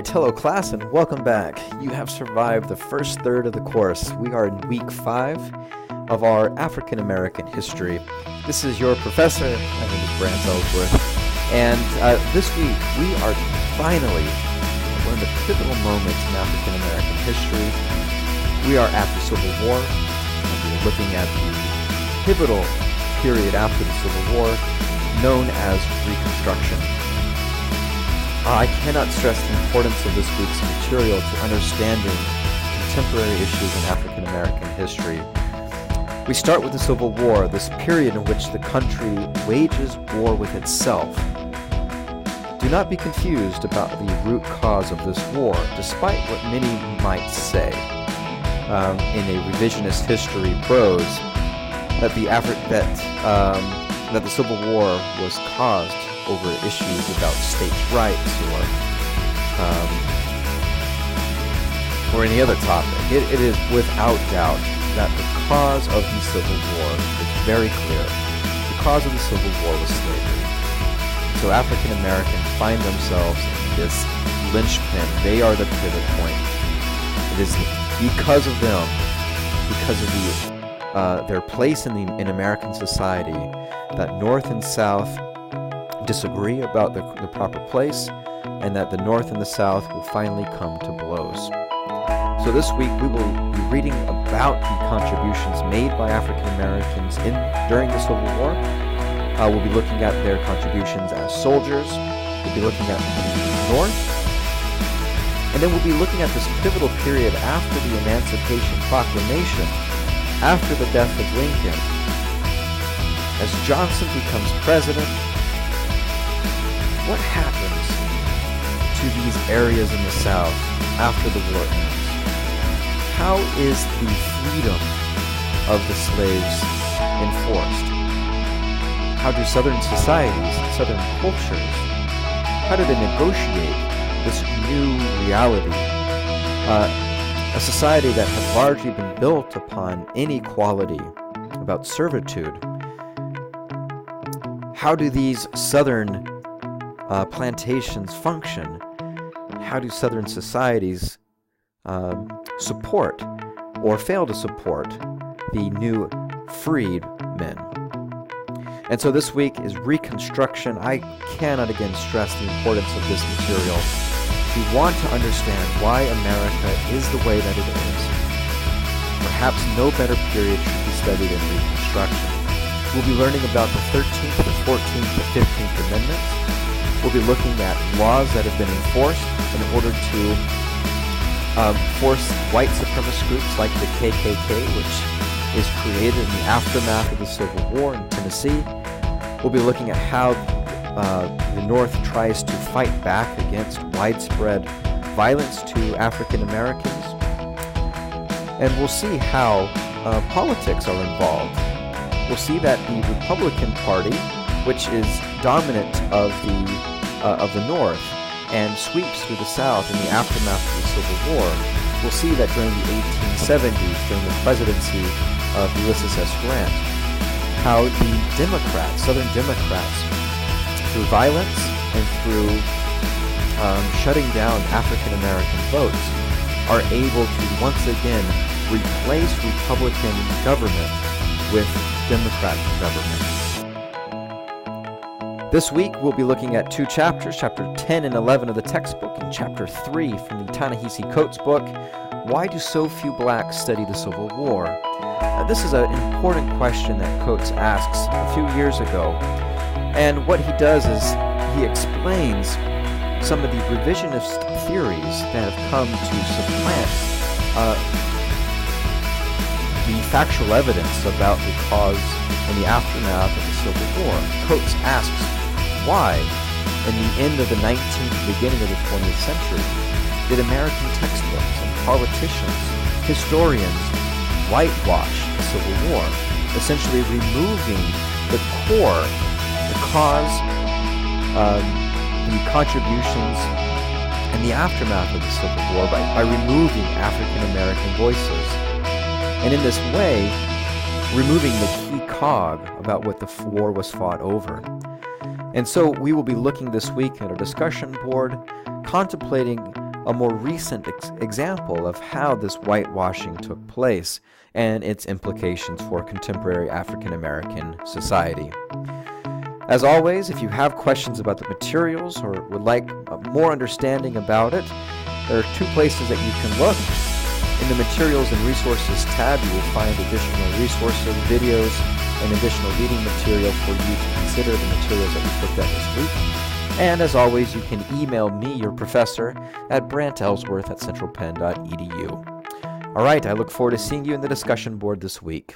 right, hello class, and welcome back. You have survived the first third of the course. We are in week 5 of our African American history. This is your professor. My name is Brant Ellsworth. And this week, we are finally in the pivotal moments in African American history. We are at the Civil War, and we're looking at the pivotal period after the Civil War, known as Reconstruction. I cannot stress the importance of this week's material to understanding contemporary issues in African American history. We start with the Civil War, this period in which the country wages war with itself. Do not be confused about the root cause of this war, despite what many might say in a revisionist history prose that the Civil War was caused over issues about states' rights or any other topic. It is without doubt that the cause of the Civil War is very clear. The cause of the Civil War was slavery. So African Americans find themselves in this linchpin. They are the pivot point. It is because of them, because of their place in American society, that North and South disagree about the proper place, and that the North and the South will finally come to blows. So this week we will be reading about the contributions made by African Americans during the Civil War. We'll be looking at their contributions as soldiers. We'll be looking at the North. And then we'll be looking at this pivotal period after the Emancipation Proclamation, after the death of Lincoln. As Johnson becomes president, what happens to these areas in the South after the war ends? How is the freedom of the slaves enforced? How do Southern societies, Southern cultures, how do they negotiate this new reality? A society that has largely been built upon inequality, about servitude. How do these Southern plantations function? How do Southern societies support or fail to support the new freed men? And so this week is Reconstruction. I cannot again stress the importance of this material. If you want to understand why America is the way that it is, perhaps no better period should be studied in Reconstruction. We'll be learning about the 13th, the 14th, the 15th Amendments. We'll be looking at laws that have been enforced in order to force white supremacist groups like the KKK, which is created in the aftermath of the Civil War in Tennessee. We'll be looking at how the North tries to fight back against widespread violence to African Americans. And we'll see how politics are involved. We'll see that the Republican Party, which is dominant of the North and sweeps through the South in the aftermath of the Civil War, we'll see that during the 1870s, during the presidency of Ulysses S. Grant, how the Democrats, Southern Democrats, through violence and through shutting down African American votes, are able to once again replace Republican government with Democratic government. This week, we'll be looking at 2 chapters, Chapter 10 and 11 of the textbook, and Chapter 3 from the Ta-Nehisi Coates book, Why Do So Few Blacks Study the Civil War? This is an important question that Coates asks a few years ago. And what he does is he explains some of the revisionist theories that have come to supplant the factual evidence about the cause and the aftermath of the Civil War. Coates asks, why, in the end of the 19th, beginning of the 20th century, did American textbooks and politicians, historians, whitewash the Civil War, essentially removing the core, the cause, the contributions, and the aftermath of the Civil War by removing African American voices. And in this way, removing the key cog about what the war was fought over. And so we will be looking this week at our discussion board, contemplating a more recent example of how this whitewashing took place and its implications for contemporary African American society. As always, if you have questions about the materials or would like more understanding about it, there are two places that you can look. In the Materials and Resources tab, you will find additional resources, videos, and additional reading material for you to consider the materials that we looked at this week. And as always, you can email me, your professor, at brantelsworth@centralpenn.edu. All right, I look forward to seeing you in the discussion board this week.